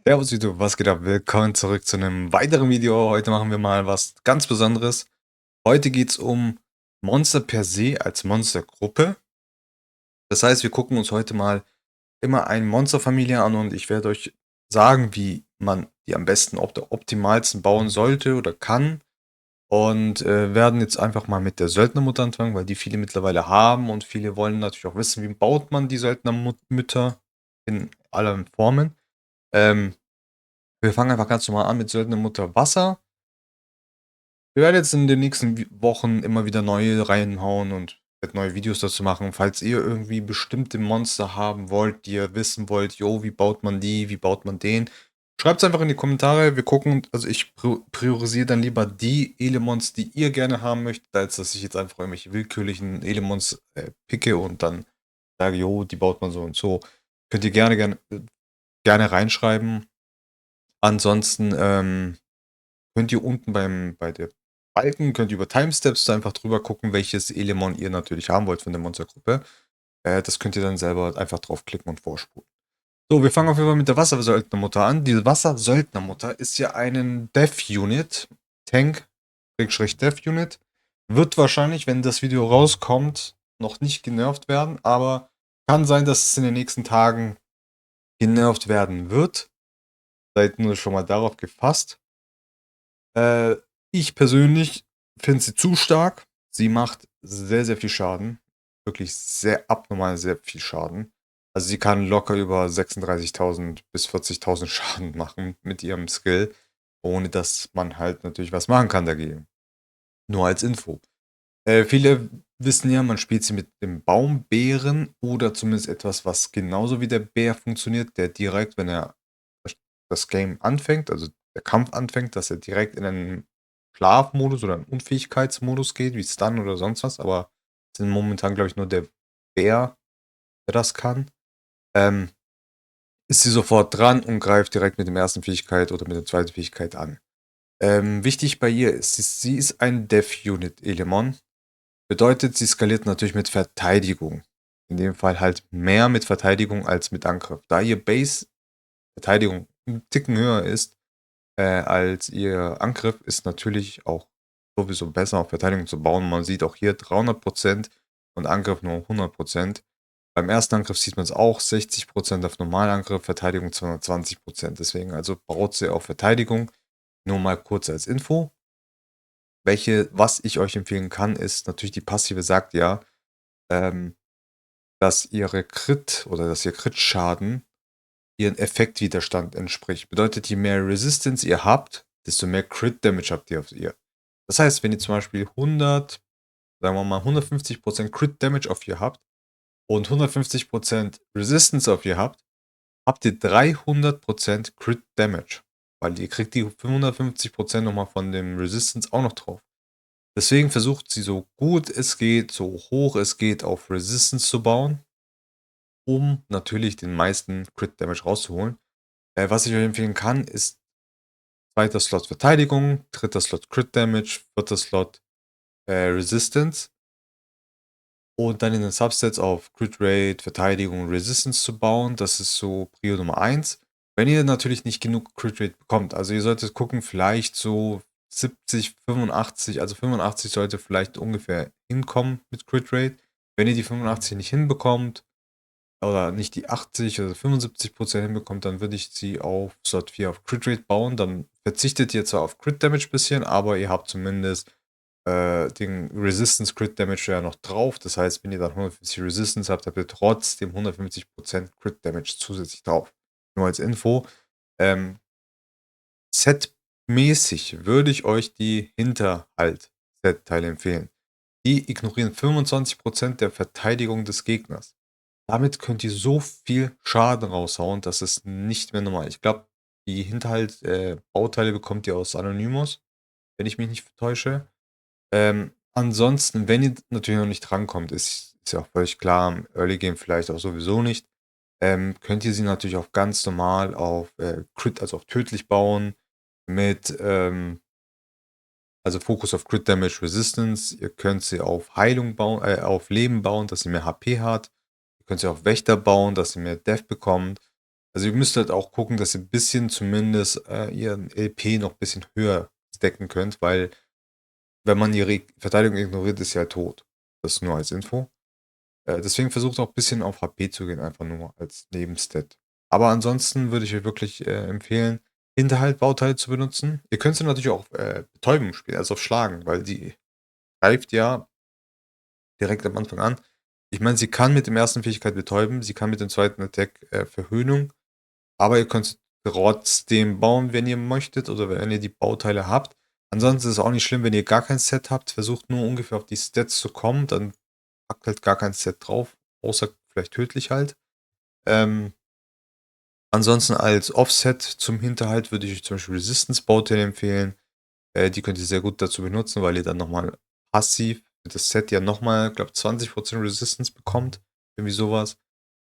Servus YouTube, was geht ab? Willkommen zurück zu einem weiteren Video. Heute machen wir mal was ganz Besonderes. Heute geht es um Monster per se als Monstergruppe. Das heißt, wir gucken uns heute mal immer eine Monsterfamilie an und ich werde euch sagen, wie man die am besten auf der optimalsten bauen sollte oder kann. Und werden jetzt einfach mal mit der Söldnermutter anfangen, weil die viele mittlerweile haben und viele wollen natürlich auch wissen, wie baut man die Söldnermütter in allen Formen. Ähm, Wir fangen einfach ganz normal an mit Söldnermutter Wasser. Wir werden jetzt in den nächsten Wochen immer wieder neue reinhauen und neue Videos dazu machen. Falls ihr irgendwie bestimmte Monster haben wollt, die ihr wissen wollt, jo, wie baut man die, wie baut man den, schreibt es einfach in die Kommentare. Wir gucken, also ich priorisiere dann lieber die Elemons, die ihr gerne haben möchtet, als dass ich jetzt einfach irgendwelche willkürlichen Elemons picke und dann sage, jo, die baut man so und so. Könnt ihr gerne reinschreiben. Ansonsten könnt ihr unten bei der Balken, könnt ihr über Timesteps einfach drüber gucken, welches Elemon ihr natürlich haben wollt von der Monstergruppe. Das könnt ihr dann selber einfach draufklicken und vorspulen. So, wir fangen auf jeden Fall mit der Wassersöldnermutter an. Diese Wassersöldnermutter ist ja einen Dev-Unit, Tank-Dev-Unit. Wird wahrscheinlich, wenn das Video rauskommt, noch nicht genervt werden, aber kann sein, dass es in den nächsten Tagen genervt werden wird. Seid nur schon mal darauf gefasst. Äh, Ich persönlich finde sie zu stark. Sie macht sehr, sehr viel Schaden. Wirklich sehr abnormal sehr viel Schaden. Also sie kann locker über 36.000 bis 40.000 Schaden machen mit ihrem Skill, ohne dass man halt natürlich was machen kann dagegen. Nur als Info. Viele wissen ja, man spielt sie mit dem Baumbären oder zumindest etwas, was genauso wie der Bär funktioniert, der direkt, wenn er das Game anfängt, also der Kampf anfängt, dass er direkt in einen Schlafmodus oder einen Unfähigkeitsmodus geht, wie Stun oder sonst was, aber es sind momentan, glaube ich, nur der Bär, der das kann. Ähm, Ist sie sofort dran und greift direkt mit der ersten Fähigkeit oder mit der zweiten Fähigkeit an. Wichtig bei ihr ist, sie ist ein Dev-Unit-Element. Bedeutet, sie skaliert natürlich mit Verteidigung. In dem Fall halt mehr mit Verteidigung als mit Angriff. Da ihr Base Verteidigung einen Ticken höher ist als ihr Angriff, ist natürlich auch sowieso besser auf Verteidigung zu bauen. Man sieht auch hier 300% und Angriff nur 100%. Beim ersten Angriff sieht man es auch 60% auf Normalangriff, Verteidigung 220%. Deswegen also baut sie auf Verteidigung. Nur mal kurz als Info. Was ich euch empfehlen kann, ist natürlich die passive sagt ja, ähm, dass ihre Crit oder dass ihr Crit-Schaden ihren Effektwiderstand entspricht. Bedeutet, je mehr Resistance ihr habt, desto mehr Crit-Damage habt ihr auf ihr. Das heißt, wenn ihr zum Beispiel 100, sagen wir mal 150% Crit-Damage auf ihr habt und 150% Resistance auf ihr habt, habt ihr 300% Crit-Damage. Weil ihr kriegt die 550% nochmal von dem Resistance auch noch drauf. Deswegen versucht sie so gut es geht, so hoch es geht, auf Resistance zu bauen, um natürlich den meisten Crit-Damage rauszuholen. Was ich euch empfehlen kann, ist zweiter Slot Verteidigung, dritter Slot Crit Damage, vierter Slot Resistance und dann in den Subsets auf Crit Rate, Verteidigung, Resistance zu bauen. Das ist so Prio Nummer 1. Wenn ihr natürlich nicht genug Crit Rate bekommt, also ihr solltet gucken, vielleicht so 70, 85, also 85 sollte vielleicht ungefähr hinkommen mit Crit Rate. Wenn ihr die 85 nicht hinbekommt, oder nicht die 80 oder 75% hinbekommt, dann würde ich sie auf Slot 4 auf Crit Rate bauen. Dann verzichtet ihr zwar auf Crit Damage ein bisschen, aber ihr habt zumindest den Resistance Crit Damage ja noch drauf. Das heißt, wenn ihr dann 150 Resistance habt, habt ihr trotzdem 150% Crit Damage zusätzlich drauf. Nur als Info. Set-mäßig würde ich euch die Hinterhalt-Set-Teile empfehlen. Die ignorieren 25% der Verteidigung des Gegners. Damit könnt ihr so viel Schaden raushauen, das ist nicht mehr normal. Ich glaube, die Hinterhalt-Bauteile bekommt ihr aus Anonymous, wenn ich mich nicht täusche. Ansonsten, wenn ihr natürlich noch nicht drankommt, ist ja auch völlig klar, im Early Game vielleicht auch sowieso nicht, könnt ihr sie natürlich auch ganz normal auf Crit, also auf tödlich bauen, mit also Fokus auf Crit Damage Resistance. Ihr könnt sie auf Heilung bauen, auf Leben bauen, dass sie mehr HP hat. Ihr könnt sie auf Wächter bauen, dass sie mehr Death bekommt. Also, ihr müsst halt auch gucken, dass ihr 'n bisschen zumindest, ihren LP noch ein bisschen höher stacken könnt, weil wenn man ihre Verteidigung ignoriert, ist sie halt tot. Das nur als Info. Deswegen versucht auch ein bisschen auf HP zu gehen, einfach nur als Nebenstat. Aber ansonsten würde ich euch wirklich, empfehlen, Hinterhalt-Bauteile zu benutzen. Ihr könnt sie natürlich auch auf, Betäubung spielen, also auf Schlagen, weil die greift ja direkt am Anfang an. Ich meine, sie kann mit dem ersten Fähigkeit betäuben, sie kann mit dem zweiten Attack, Verhöhnung, aber ihr könnt trotzdem bauen, wenn ihr möchtet oder wenn ihr die Bauteile habt. Ansonsten ist es auch nicht schlimm, wenn ihr gar kein Set habt. Versucht nur ungefähr auf die Stats zu kommen, dann packt halt gar kein Set drauf, außer vielleicht tödlich halt. Ähm, ansonsten als Offset zum Hinterhalt würde ich euch zum Beispiel Resistance-Bauteile empfehlen. Die könnt ihr sehr gut dazu benutzen, weil ihr dann nochmal passiv für das Set ja nochmal, glaube 20% Resistance bekommt. Irgendwie sowas.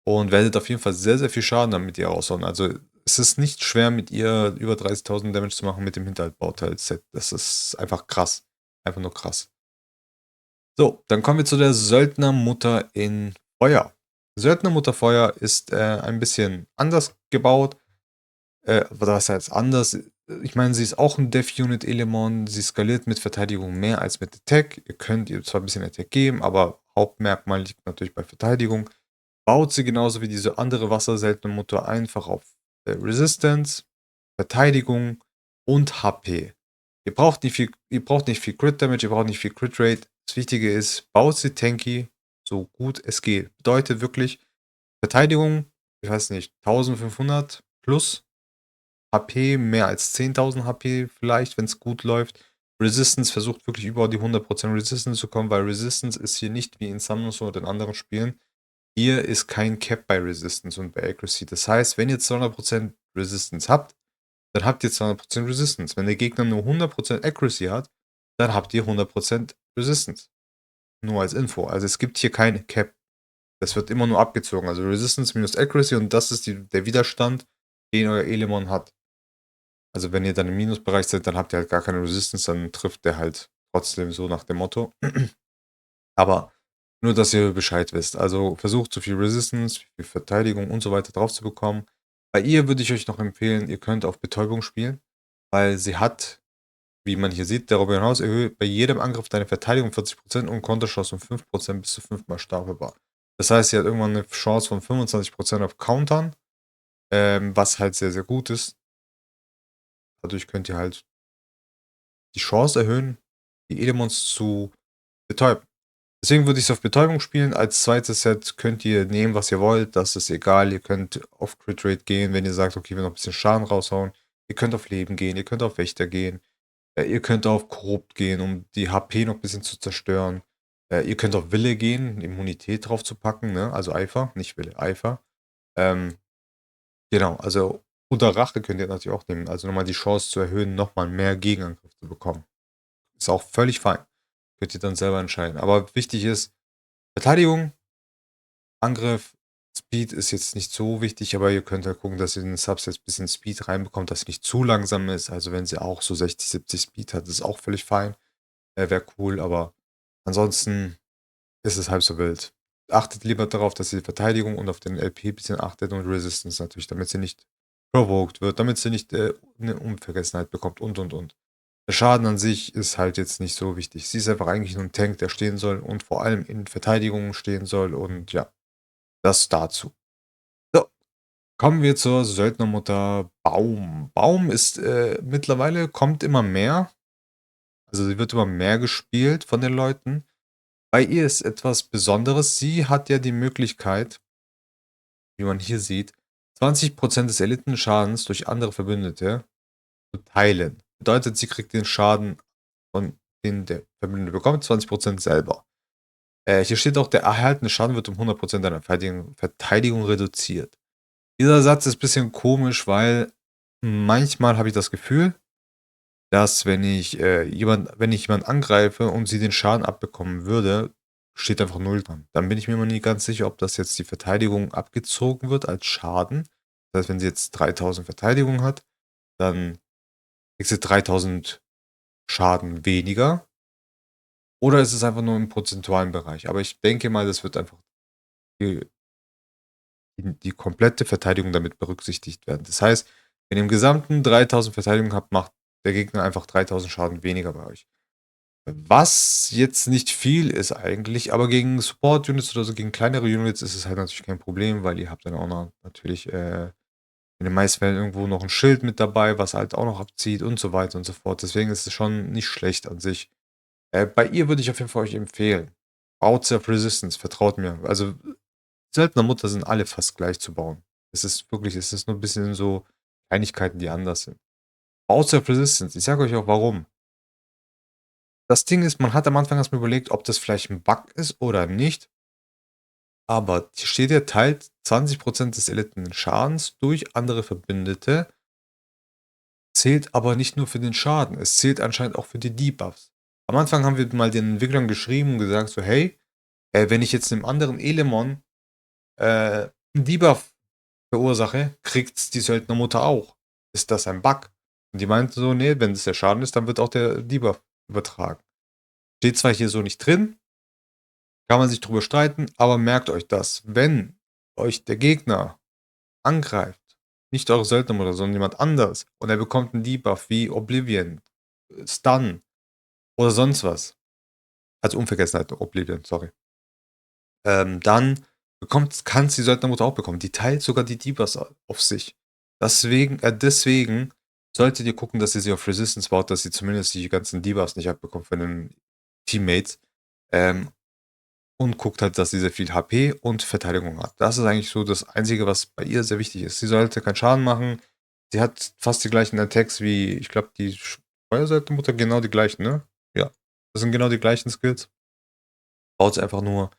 Und werdet auf jeden Fall sehr, sehr viel Schaden damit ihr raushauen. Also es ist nicht schwer, mit ihr über 30.000 Damage zu machen mit dem Hinterhalt-Bauteil-Set. Das ist einfach krass. Einfach nur krass. So, dann kommen wir zu der Söldnermutter in Feuer. Söldnermutter Feuer ist ein bisschen anders gebaut. Was heißt anders? Ich meine, sie ist auch ein Death-Unit-Element. Sie skaliert mit Verteidigung mehr als mit Attack. Ihr könnt ihr zwar ein bisschen Attack geben, aber Hauptmerkmal liegt natürlich bei Verteidigung. Baut sie genauso wie diese andere Wasserseltene-Mutter einfach auf Resistance, Verteidigung und HP. Ihr braucht nicht viel Crit Damage, ihr braucht nicht viel Crit Rate. Das Wichtige ist, baut sie tanky, so gut es geht. Bedeutet wirklich Verteidigung, ich weiß nicht, 1500 plus HP, mehr als 10.000 HP vielleicht, wenn es gut läuft. Resistance versucht wirklich über die 100% Resistance zu kommen, weil Resistance ist hier nicht wie in Summoners oder in anderen Spielen. Hier ist kein Cap bei Resistance und bei Accuracy. Das heißt, wenn ihr 200% Resistance habt, dann habt ihr 200% Resistance. Wenn der Gegner nur 100% Accuracy hat, dann habt ihr 100% Resistance. Nur als Info. Also es gibt hier keine Cap. Das wird immer nur abgezogen. Also Resistance minus Accuracy und das ist der Widerstand, den euer Element hat. Also wenn ihr dann im Minusbereich seid, dann habt ihr halt gar keine Resistance, dann trifft der halt trotzdem so nach dem Motto. Aber nur, dass ihr Bescheid wisst. Also versucht so viel Resistance, viel Verteidigung und so weiter drauf zu bekommen. Bei ihr würde ich euch noch empfehlen, ihr könnt auf Betäubung spielen, weil sie hat, wie man hier sieht, darüber hinaus erhöht bei jedem Angriff deine Verteidigung 40% und Konterschuss um 5% bis zu 5-mal stapelbar. Das heißt, sie hat irgendwann eine Chance von 25% auf Countern, was halt sehr, sehr gut ist. Dadurch könnt ihr halt die Chance erhöhen, die Elements zu betäuben. Deswegen würde ich es auf Betäubung spielen. Als zweites Set könnt ihr nehmen, was ihr wollt. Das ist egal. Ihr könnt auf Crit Rate gehen, wenn ihr sagt, okay, wir noch ein bisschen Schaden raushauen. Ihr könnt auf Leben gehen, ihr könnt auf Wächter gehen. Ihr könnt auf Korrupt gehen, um die HP noch ein bisschen zu zerstören. Ihr könnt auf Wille gehen, Immunität drauf zu packen, ne? Also Eifer, nicht Wille, Eifer. Ähm, genau, also oder Rache könnt ihr natürlich auch nehmen. Also nochmal die Chance zu erhöhen, nochmal mehr Gegenangriff zu bekommen. Ist auch völlig fein. Könnt ihr dann selber entscheiden. Aber wichtig ist, Verteidigung, Angriff, Speed ist jetzt nicht so wichtig, aber ihr könnt halt gucken, dass ihr in den Subsets ein bisschen Speed reinbekommt, dass sie nicht zu langsam ist. Also wenn sie auch so 60, 70 Speed hat, ist auch völlig fein. Wäre cool, aber ansonsten ist es halb so wild. Achtet lieber darauf, dass ihr die Verteidigung und auf den LP ein bisschen achtet und Resistance natürlich, damit sie nicht provoked wird, damit sie nicht eine Unvergessenheit bekommt und. Der Schaden an sich ist halt jetzt nicht so wichtig. Sie ist einfach eigentlich nur ein Tank, der stehen soll und vor allem in Verteidigung stehen soll und ja, das dazu. So, kommen wir zur Söldnermutter Baum. Baum ist mittlerweile kommt immer mehr. Also sie wird immer mehr gespielt von den Leuten. Bei ihr ist etwas Besonderes. Sie hat ja die Möglichkeit, wie man hier sieht, 20% des erlittenen Schadens durch andere Verbündete zu teilen. Bedeutet, sie kriegt den Schaden von den der Verbündete bekommt, 20% selber. Hier steht auch, der erhaltene Schaden wird um 100% deiner Verteidigung reduziert. Dieser Satz ist ein bisschen komisch, weil manchmal habe ich das Gefühl, dass wenn ich jemanden angreife und sie den Schaden abbekommen würde, steht einfach null dran. Dann bin ich mir immer nie ganz sicher, ob das jetzt die Verteidigung abgezogen wird als Schaden. Das heißt, wenn sie jetzt 3000 Verteidigung hat, dann kriegt sie 3000 Schaden weniger. Oder ist es einfach nur im prozentualen Bereich? Aber ich denke mal, das wird einfach die die komplette Verteidigung damit berücksichtigt werden. Das heißt, wenn ihr im Gesamten 3000 Verteidigung habt, macht der Gegner einfach 3000 Schaden weniger bei euch. Was jetzt nicht viel ist eigentlich, aber gegen Support-Units oder so, gegen kleinere Units ist es halt natürlich kein Problem, weil ihr habt dann auch noch natürlich in den meisten Fällen irgendwo noch ein Schild mit dabei, was halt auch noch abzieht und so weiter und so fort. Deswegen ist es schon nicht schlecht an sich. Bei ihr würde ich auf jeden Fall euch empfehlen. Baut Self-Resistance, vertraut mir. Also Söldnermutter sind alle fast gleich zu bauen. Es ist nur ein bisschen so Kleinigkeiten, die anders sind. Baut Self-Resistance, ich sage euch auch warum. Das Ding ist, man hat am Anfang erstmal überlegt, ob das vielleicht ein Bug ist oder nicht. Aber hier steht ja, teilt 20% des erlittenen Schadens durch andere Verbündete, zählt aber nicht nur für den Schaden, es zählt anscheinend auch für die Debuffs. Am Anfang haben wir mal den Entwicklern geschrieben und gesagt so, hey, wenn ich jetzt einem anderen Elemon einen Debuff verursache, kriegt's die Söldnermutter auch. Ist das ein Bug? Und die meinten so, nee, wenn das der Schaden ist, dann wird auch der Debuff übertragen. Steht zwar hier so nicht drin, kann man sich drüber streiten, aber merkt euch das. Wenn euch der Gegner angreift, nicht eure Söldnermutter, sondern jemand anderes, und er bekommt einen Debuff wie Oblivion, Stun oder sonst was, also Unvergessenheit, Oblivion, sorry, dann kann es die Söldnermutter auch bekommen. Die teilt sogar die Debuffs auf sich. Deswegen solltet ihr gucken, dass ihr sie auf Resistance baut, dass sie zumindest die ganzen Debuffs nicht abbekommt von den Teammates. Und guckt halt, dass sie sehr viel HP und Verteidigung hat. Das ist eigentlich so das Einzige, was bei ihr sehr wichtig ist. Sie sollte keinen Schaden machen. Sie hat fast die gleichen Attacks wie, ich glaube, die Feuerseltenmutter, genau die gleichen, ne? Ja, das sind genau die gleichen Skills. Baut sie einfach nur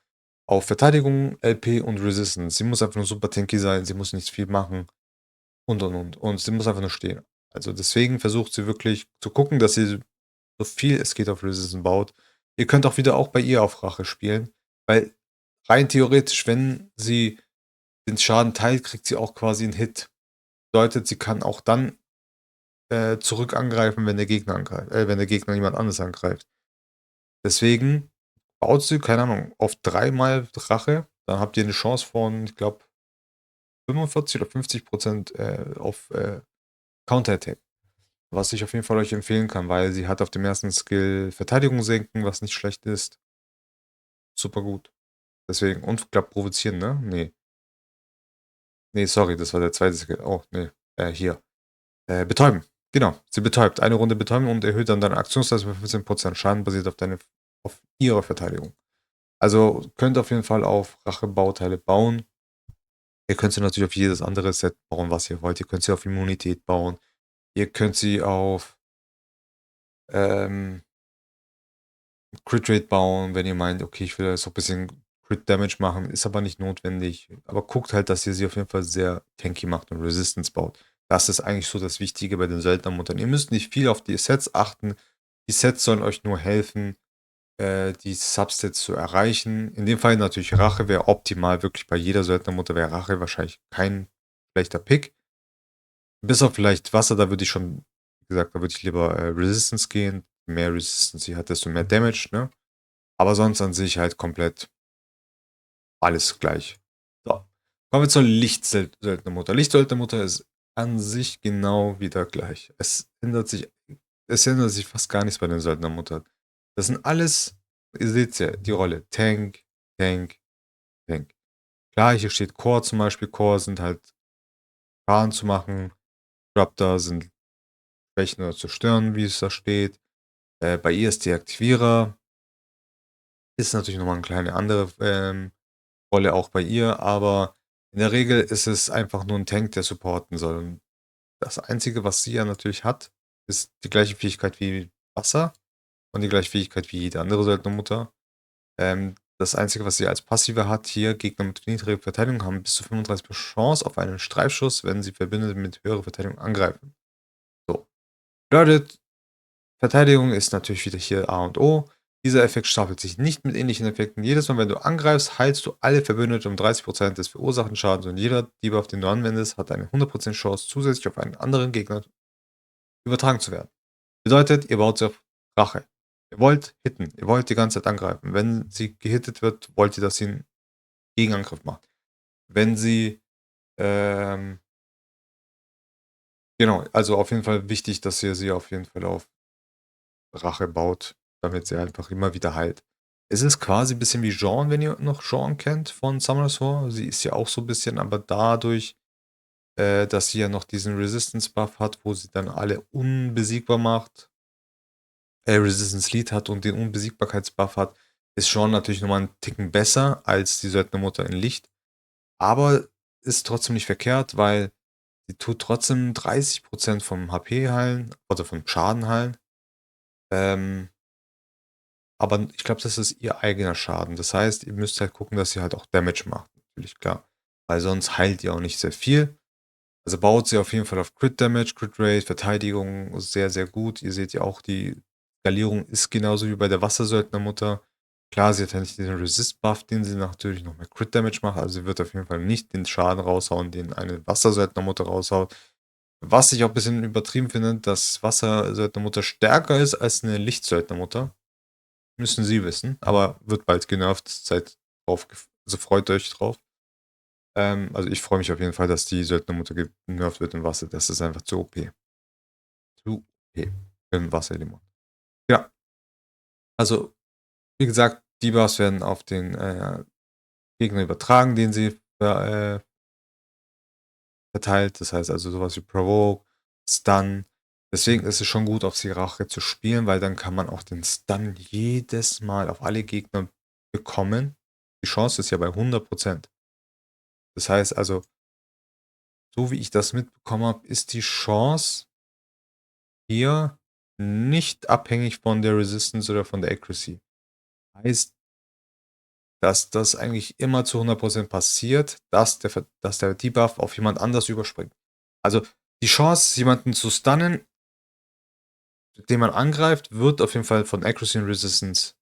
auf Verteidigung, LP und Resistance. Sie muss einfach nur super tanky sein, sie muss nicht viel machen und. Und sie muss einfach nur stehen. Also deswegen versucht sie wirklich zu gucken, dass sie so viel es geht auf Resistance baut. Ihr könnt auch wieder auch bei ihr auf Rache spielen, weil rein theoretisch, wenn sie den Schaden teilt, kriegt sie auch quasi einen Hit. Bedeutet, sie kann auch dann zurück angreifen, wenn der Gegner angreift, wenn der Gegner jemand anderes angreift. Deswegen baut sie, keine Ahnung, auf 3-mal Rache. Dann habt ihr eine Chance von, ich glaube, 45 oder 50% auf Counterattack. Was ich auf jeden Fall euch empfehlen kann, weil sie hat auf dem ersten Skill Verteidigung senken, was nicht schlecht ist. Super gut. Deswegen, und ich glaube provozieren, ne? Nee. Nee, sorry, das war der zweite Skill. Oh, nee. Hier. Betäuben. Genau. Sie betäubt. Eine Runde betäuben und erhöht dann deine Aktionsleistung für 15% Schaden basiert auf ihrer Verteidigung. Also könnt auf jeden Fall auf Rachebauteile bauen. Ihr könnt sie natürlich auf jedes andere Set bauen, was ihr wollt. Ihr könnt sie auf Immunität bauen. Ihr könnt sie auf ähm, Crit Rate bauen, wenn ihr meint, okay, ich will jetzt so ein bisschen Crit Damage machen, ist aber nicht notwendig. Aber guckt halt, dass ihr sie auf jeden Fall sehr tanky macht und Resistance baut. Das ist eigentlich so das Wichtige bei den Söldnermuttern. Ihr müsst nicht viel auf die Sets achten. Die Sets sollen euch nur helfen, die Substats zu erreichen. In dem Fall natürlich Rache wäre optimal. Wirklich bei jeder Söldnermutter wäre Rache wahrscheinlich kein schlechter Pick. Bis auf vielleicht Wasser, da würde ich schon, wie gesagt, da würde ich lieber Resistance gehen. Je mehr Resistance sie hat, desto mehr Damage, ne? Aber sonst an sich halt komplett alles gleich. So. Kommen wir zur Lichtsöldnermutter. Lichtsöldnermutter ist an sich genau wieder gleich. Es ändert sich fast gar nichts bei den Söldnermuttern. Das sind alles, ihr seht ja, die Rolle. Tank, Tank, Tank. Klar, hier steht Core zum Beispiel. Core sind halt Schaden zu machen. Disruptor sind Schwächen oder zerstören, wie es da steht. Bei ihr ist die Aktivierer. Ist natürlich nochmal eine kleine andere Rolle auch bei ihr, aber in der Regel ist es einfach nur ein Tank, der supporten soll. Und das Einzige, was sie ja natürlich hat, ist die gleiche Fähigkeit wie Wasser und die gleiche Fähigkeit wie jede andere Söldnermutter. Das Einzige, was sie als Passive hat, hier Gegner mit niedriger Verteidigung haben bis zu 35% Chance auf einen Streifschuss, wenn sie Verbündete mit höherer Verteidigung angreifen. So. Bedeutet, Verteidigung ist natürlich wieder hier A und O. Dieser Effekt stapelt sich nicht mit ähnlichen Effekten. Jedes Mal, wenn du angreifst, heilst du alle Verbündete um 30% des verursachten Schadens und jeder Debuff, den du anwendest, hat eine 100% Chance, zusätzlich auf einen anderen Gegner übertragen zu werden. Bedeutet, ihr baut sie auf Rache. Ihr wollt hitten, ihr wollt die ganze Zeit angreifen. Wenn sie gehittet wird, wollt ihr, dass sie einen Gegenangriff macht. Wenn sie Ähm, genau, also auf jeden Fall wichtig, dass ihr sie auf jeden Fall auf Rache baut, damit sie einfach immer wieder heilt. Es ist quasi ein bisschen wie Jean, wenn ihr noch Jean kennt von Summoners War. Sie ist ja auch so ein bisschen, aber dadurch, dass sie ja noch diesen Resistance-Buff hat, wo sie dann alle unbesiegbar macht, Resistance Lead hat und den Unbesiegbarkeitsbuff hat, ist Jean natürlich nochmal einen Ticken besser als die Söldnermutter in Licht. Aber ist trotzdem nicht verkehrt, weil sie tut trotzdem 30% vom HP heilen, oder vom Schaden heilen. Ähm, aber ich glaube, das ist ihr eigener Schaden. Das heißt, ihr müsst halt gucken, dass sie halt auch Damage macht. Natürlich, klar. Weil sonst heilt ihr auch nicht sehr viel. Also baut sie auf jeden Fall auf Crit Damage, Crit Rate, Verteidigung sehr, sehr gut. Ihr seht ja auch, die Skalierung ist genauso wie bei der Wassersöldnermutter. Klar, sie hat ja nicht diesen Resist-Buff, den sie natürlich noch mehr Crit Damage macht. Also sie wird auf jeden Fall nicht den Schaden raushauen, den eine Wassersöldnermutter raushaut. Was ich auch ein bisschen übertrieben finde, dass Wassersöldnermutter stärker ist als eine Lichtsöldnermutter. Müssen sie wissen, aber wird bald genervt. Seid drauf, also freut euch drauf. Also ich freue mich auf jeden Fall, dass die Söldnermutter genervt wird im Wasser. Das ist einfach zu OP. Zu OP im Wasserelement. Ja, also wie gesagt, die Buffs werden auf den Gegner übertragen, den sie verteilt. Das heißt also sowas wie Provoke, Stun. Deswegen ist es schon gut, auf die Rache zu spielen, weil dann kann man auch den Stun jedes Mal auf alle Gegner bekommen. Die Chance ist ja bei 100%. Das heißt also, so wie ich das mitbekommen habe, ist die Chance hier nicht abhängig von der Resistance oder von der Accuracy. Heißt, dass das eigentlich immer zu 100% passiert, dass der Debuff auf jemand anders überspringt. Also die Chance, jemanden zu stunnen, den man angreift, wird auf jeden Fall von Accuracy und Resistance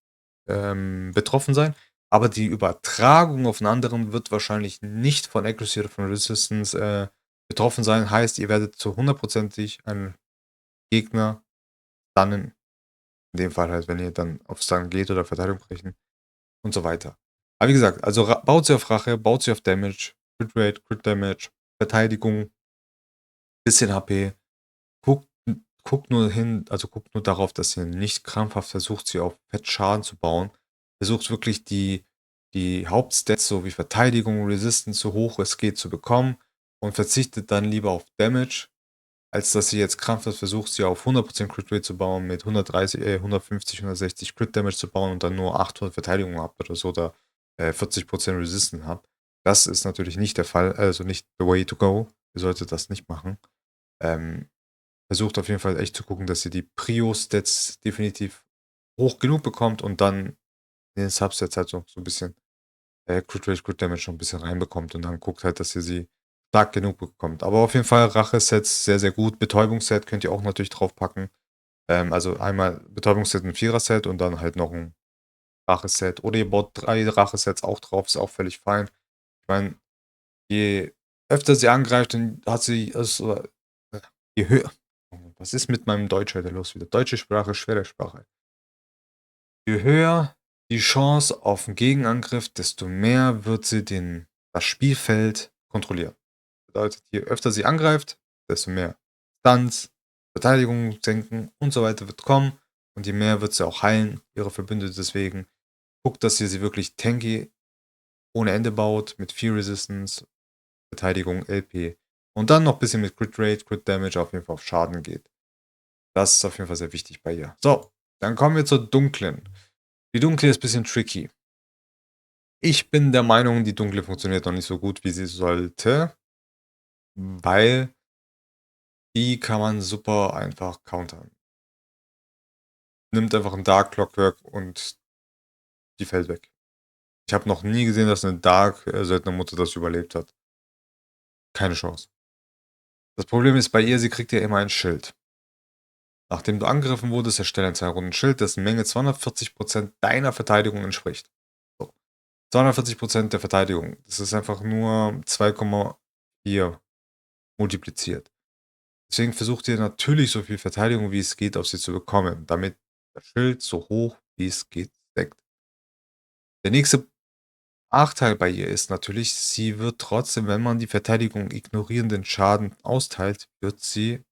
betroffen sein. Aber die Übertragung auf einen anderen wird wahrscheinlich nicht von Accuracy oder von Resistance betroffen sein. Heißt, ihr werdet zu 100%ig einen Gegner stunnen. In dem Fall halt, wenn ihr dann auf Stun geht oder Verteidigung brechen und so weiter. Aber wie gesagt, also baut sie auf Rache, baut sie auf Damage, Crit Rate, Crit Damage, Verteidigung, bisschen HP. Guckt, guckt nur hin, also guckt nur darauf, dass ihr nicht krampfhaft versucht, sie auf Fett Schaden zu bauen. Versucht wirklich die Hauptstats, so wie Verteidigung, Resistance, so hoch es geht, zu bekommen und verzichtet dann lieber auf Damage, als dass sie jetzt krampfhaft versucht, sie auf 100% Crit Rate zu bauen, mit 130, 150, 160 Crit Damage zu bauen und dann nur 800 Verteidigung habt oder so, oder 40% Resistance habt. Das ist natürlich nicht der Fall, also nicht the way to go. Ihr solltet das nicht machen. Ähm, Versucht auf jeden Fall echt zu gucken, dass ihr die Prio-Stats definitiv hoch genug bekommt und dann in den Substats halt so ein bisschen Crit Rate, Crit Damage noch ein bisschen reinbekommt und dann guckt halt, dass ihr sie stark genug bekommt. Aber auf jeden Fall Rache-Sets sehr, sehr gut. Betäubungsset könnt ihr auch natürlich draufpacken. Also einmal Betäubungsset, ein Vierer-Set und dann halt noch ein Rache-Set. Oder ihr baut 3 Rache-Sets auch drauf, ist auch völlig fein. Ich meine, je öfter sie angreift, dann hat sie, also, je höher. Was ist mit meinem Deutsch heute los wieder? Deutsche Sprache, schwere Sprache. Je höher die Chance auf 'n Gegenangriff, desto mehr wird sie das Spielfeld kontrollieren. Bedeutet, je öfter sie angreift, desto mehr Stunts, Verteidigung senken und so weiter wird kommen und je mehr wird sie auch heilen, ihre Verbündete. Deswegen guckt, dass ihr sie wirklich tanky ohne Ende baut, mit viel Resistance, Verteidigung, LP und dann noch ein bisschen mit Crit Rate, Crit Damage auf jeden Fall auf Schaden geht. Das ist auf jeden Fall sehr wichtig bei ihr. So, dann kommen wir zur Dunklen. Die Dunkle ist ein bisschen tricky. Ich bin der Meinung, die Dunkle funktioniert noch nicht so gut, wie sie sollte, weil die kann man super einfach countern. Nimmt einfach 'n Dark Clockwork und die fällt weg. Ich habe noch nie gesehen, dass 'ne Dark Söldnermutter das überlebt hat. Keine Chance. Das Problem ist bei ihr, sie kriegt ja immer ein Schild. Nachdem du angegriffen wurdest, erstelle ein 2 Runden Schild, dessen Menge 240% deiner Verteidigung entspricht. So, 240% der Verteidigung. Das ist einfach nur 2,4 multipliziert. Deswegen versucht ihr natürlich so viel Verteidigung, wie es geht, auf sie zu bekommen, damit das Schild so hoch wie es geht stackt. Der nächste Nachteil bei ihr ist natürlich, sie wird trotzdem, wenn man die Verteidigung ignorierenden Schaden austeilt, wird sie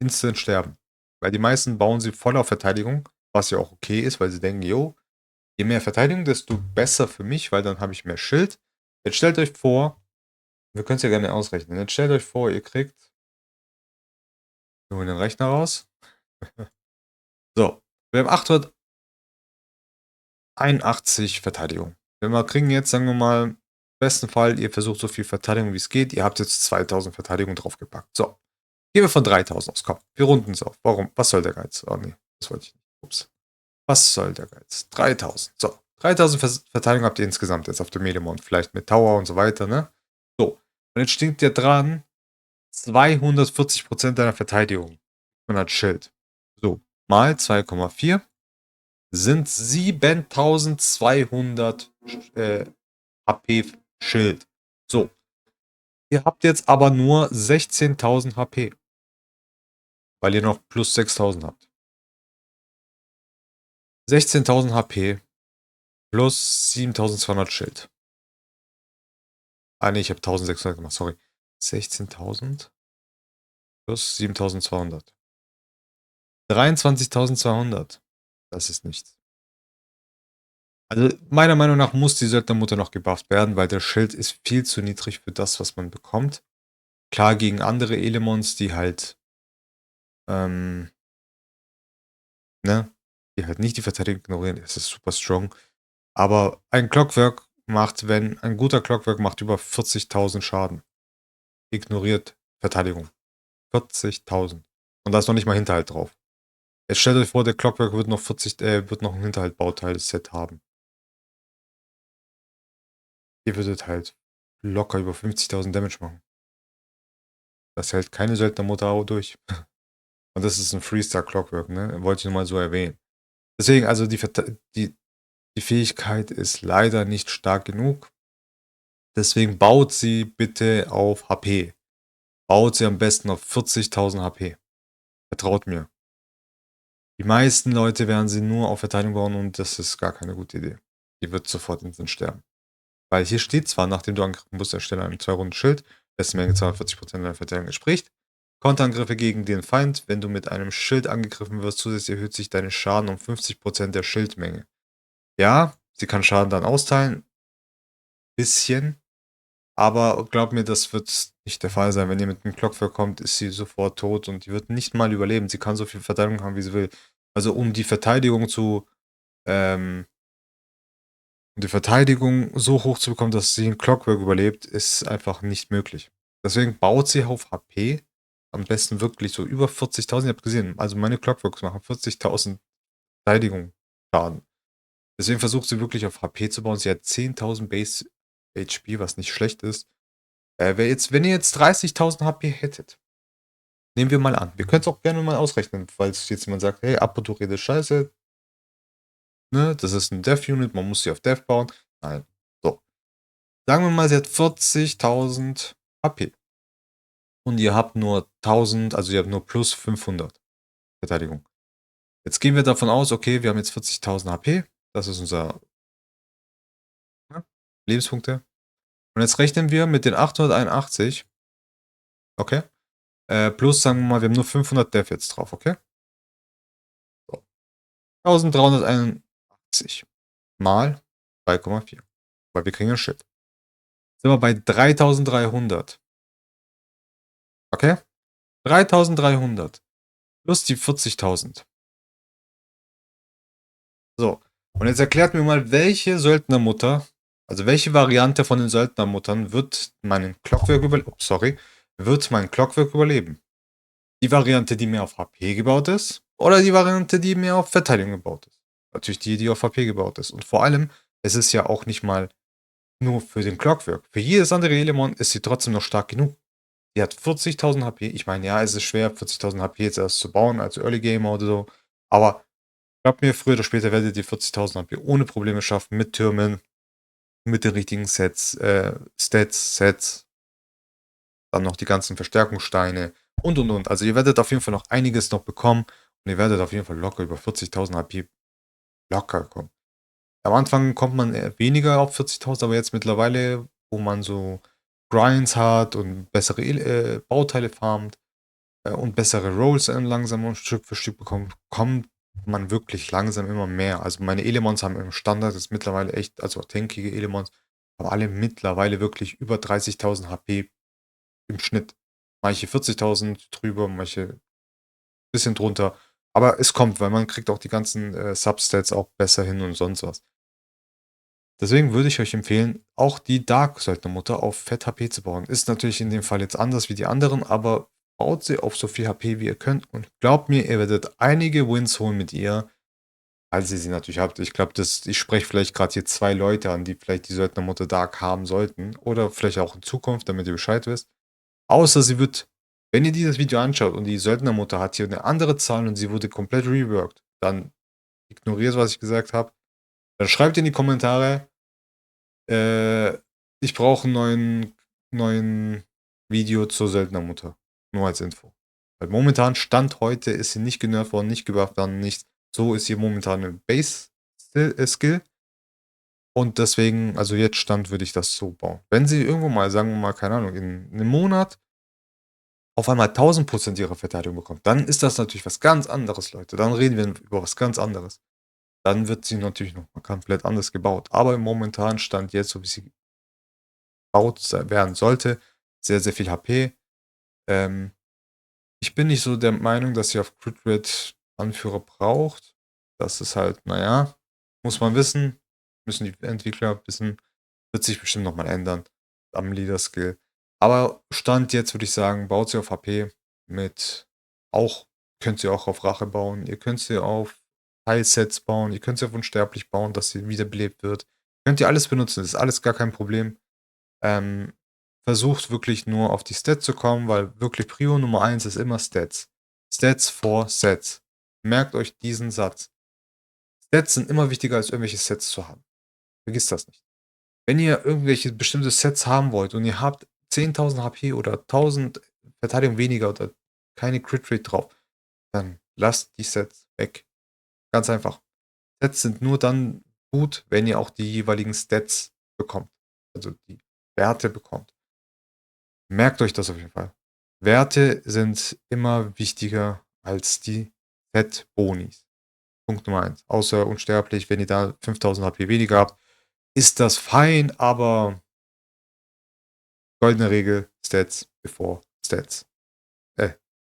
instant sterben. Weil die meisten bauen sie voll auf Verteidigung, was ja auch okay ist, weil sie denken, jo, je mehr Verteidigung, desto besser für mich, weil dann habe ich mehr Schild. Jetzt stellt euch vor, wir können es ja gerne ausrechnen. Jetzt stellt euch vor, ihr kriegt nur den Rechner raus. So, wir haben 881 Verteidigung. Wir kriegen jetzt, sagen wir mal, im besten Fall, ihr versucht so viel Verteidigung wie es geht. Ihr habt jetzt 2000 Verteidigung draufgepackt. So, gehen wir von 3000 aus. Komm, wir runden es auf. Warum? Was soll der Geiz? Oh nee, das wollte ich nicht. Ups. Was soll der Geiz? 3000. So, 3000 Verteidigung habt ihr insgesamt jetzt auf dem Melemon. Vielleicht mit Tower und so weiter, ne? So, und jetzt steht ihr dran, 240% deiner Verteidigung. Man hat Schild. So, mal 2,4 sind 7200 HP Schild. So, ihr habt jetzt aber nur 16.000 HP. Weil ihr noch plus 6000 habt. 16.000 HP plus 7200 Schild. Ah ne, ich habe 1600 gemacht, sorry. 16.000 plus 7200. 23.200. Das ist nichts. Also meiner Meinung nach muss die Söldnermutter noch gebufft werden, weil der Schild ist viel zu niedrig für das, was man bekommt. Klar, gegen andere Elemons, die halt, ne, die halt nicht die Verteidigung ignorieren, ist es super strong. Aber ein Clockwork macht, ein guter Clockwork macht über 40.000 Schaden. Ignoriert Verteidigung. 40.000. Und da ist noch nicht mal Hinterhalt drauf. Jetzt stellt euch vor, der Clockwork wird noch wird noch ein Hinterhalt-Bauteil-Set haben. Ihr würdet halt locker über 50.000 Damage machen. Das hält keine Söldnermutter auch durch. Und das ist ein Freestar-Clockwork, ne? Wollte ich nur mal so erwähnen. Deswegen, also die Fähigkeit ist leider nicht stark genug. Deswegen baut sie bitte auf HP. Baut sie am besten auf 40.000 HP. Vertraut mir. Die meisten Leute werden sie nur auf Verteidigung bauen und das ist gar keine gute Idee. Die wird sofort instant sterben. Weil hier steht zwar, nachdem du angegriffen bist, erstelle einen 2 Runden Schild, beste Menge 42% deiner Verteidigung entspricht. Konterangriffe gegen den Feind, wenn du mit einem Schild angegriffen wirst, zusätzlich erhöht sich deine Schaden um 50% der Schildmenge. Ja, sie kann Schaden dann austeilen. Bisschen. Aber glaub mir, das wird nicht der Fall sein. Wenn ihr mit einem Clockwork kommt, ist sie sofort tot und die wird nicht mal überleben. Sie kann so viel Verteidigung haben, wie sie will. Also um die Verteidigung so hoch zu bekommen, dass sie ein Clockwork überlebt, ist einfach nicht möglich. Deswegen baut sie auf HP. Am besten wirklich so über 40.000. Ihr habt gesehen, also meine Clockworks machen 40.000 Verteidigung Schaden. Deswegen versucht sie wirklich auf HP zu bauen. Sie hat 10.000 Base HP, was nicht schlecht ist. Wenn ihr jetzt 30.000 HP hättet, nehmen wir mal an. Wir können es auch gerne mal ausrechnen, falls jetzt jemand sagt, hey, Apo, du redest scheiße. Ne, das ist ein Dev-Unit, man muss sie auf Dev bauen. Nein. So. Sagen wir mal, sie hat 40.000 HP. Und ihr habt nur 1000, also ihr habt nur plus 500 Verteidigung. Jetzt gehen wir davon aus, okay, wir haben jetzt 40.000 HP. Das ist unser Lebenspunkte. Und jetzt rechnen wir mit den 881. Okay. Plus, sagen wir mal, wir haben nur 500 Dev jetzt drauf, okay? So. 1381 mal 3,4. Weil wir kriegen ein Shit. Sind wir bei 3300. Okay? 3300 plus die 40.000. So. Und jetzt erklärt mir mal, welche Söldnermutter, also welche Variante von den Söldnermuttern wird mein Clockwork überleben? Die Variante, die mehr auf HP gebaut ist, oder die Variante, die mehr auf Verteidigung gebaut ist? Natürlich die auf HP gebaut ist. Und vor allem, es ist ja auch nicht mal nur für den Clockwork. Für jedes andere Element ist sie trotzdem noch stark genug. Die hat 40.000 HP. Ich meine, ja, es ist schwer, 40.000 HP jetzt erst zu bauen, als Early Gamer oder so. Aber glaubt mir, früher oder später werdet ihr 40.000 HP ohne Probleme schaffen, mit Türmen, mit den richtigen Sets, Sets, dann noch die ganzen Verstärkungssteine und. Also ihr werdet auf jeden Fall noch einiges noch bekommen und ihr werdet auf jeden Fall locker über 40.000 HP locker kommen. Am Anfang kommt man eher weniger auf 40.000, aber jetzt mittlerweile, wo man so Grinds hat und bessere Bauteile farmt, und bessere Rolls langsam und Stück für Stück bekommt, kommt man wirklich langsam immer mehr. Also meine Elemons haben im Standard jetzt mittlerweile echt, also tankige Elemons, haben alle mittlerweile wirklich über 30.000 HP im Schnitt. Manche 40.000 drüber, manche bisschen drunter. Aber es kommt, weil man kriegt auch die ganzen Substats auch besser hin und sonst was. Deswegen würde ich euch empfehlen, auch die Dark-Söldnermutter auf Fett HP zu bauen. Ist natürlich in dem Fall jetzt anders wie die anderen, aber baut sie auf so viel HP wie ihr könnt und glaubt mir, ihr werdet einige Wins holen mit ihr, als ihr sie natürlich habt. Ich glaube, ich spreche vielleicht gerade hier 2 Leute an, die vielleicht die Söldnermutter Dark haben sollten oder vielleicht auch in Zukunft, damit ihr Bescheid wisst. Außer sie wird, wenn ihr dieses Video anschaut und die Söldnermutter hat hier eine andere Zahl und sie wurde komplett reworked, dann ignoriert, was ich gesagt habe. Dann schreibt in die Kommentare, äh, ich brauche einen neuen Video zur Söldnermutter. Nur als Info. Weil momentan, Stand heute, ist sie nicht genervt worden, nicht gebufft worden, nichts. So ist sie momentan eine Base-Skill. Und deswegen, also jetzt Stand, würde ich das so bauen. Wenn sie irgendwo mal, sagen wir mal, keine Ahnung, in einem Monat auf einmal 1000% ihrer Verteidigung bekommt, dann ist das natürlich was ganz anderes, Leute. Dann reden wir über was ganz anderes. Dann wird sie natürlich noch mal komplett anders gebaut. Aber im momentanen Stand jetzt, so wie sie gebaut werden sollte, sehr, sehr viel HP. Ähm, ich bin nicht so der Meinung, dass sie auf Crit Rate Anführer braucht. Das ist halt, naja, muss man wissen. Müssen die Entwickler wissen. Wird sich bestimmt nochmal ändern am Leader Skill. Aber Stand jetzt würde ich sagen, baut sie auf HP mit auch, könnt sie auch auf Rache bauen. Ihr könnt sie auf Heilsets bauen. Ihr könnt sie auf Unsterblich bauen, dass sie wiederbelebt wird. Könnt ihr alles benutzen. Das ist alles gar kein Problem. Ähm, versucht wirklich nur auf die Stats zu kommen, weil wirklich Prio Nummer 1 ist immer Stats. Stats for Sets. Merkt euch diesen Satz. Stats sind immer wichtiger als irgendwelche Sets zu haben. Vergisst das nicht. Wenn ihr irgendwelche bestimmte Sets haben wollt und ihr habt 10.000 HP oder 1.000 Verteidigung weniger oder keine Crit Rate drauf, dann lasst die Sets weg. Ganz einfach. Sets sind nur dann gut, wenn ihr auch die jeweiligen Stats bekommt. Also die Werte bekommt. Merkt euch das auf jeden Fall. Werte sind immer wichtiger als die Set-Bonis. Punkt Nummer 1. Außer unsterblich, wenn ihr da 5000 HP weniger habt, ist das fein, aber goldene Regel, Stats before Stats.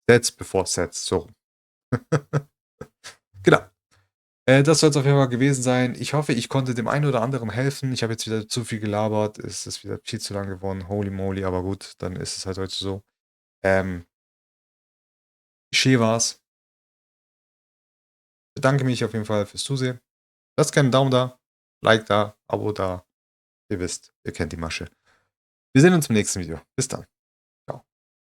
Stats before Sets, so. Genau. Das soll es auf jeden Fall gewesen sein. Ich hoffe, ich konnte dem einen oder anderen helfen. Ich habe jetzt wieder zu viel gelabert. Es ist wieder viel zu lang geworden. Holy moly, aber gut, dann ist es halt heute so. Schön war's. Bedanke mich auf jeden Fall fürs Zusehen. Lasst gerne einen Daumen da, Like da, Abo da. Ihr wisst, ihr kennt die Masche. Wir sehen uns im nächsten Video. Bis dann.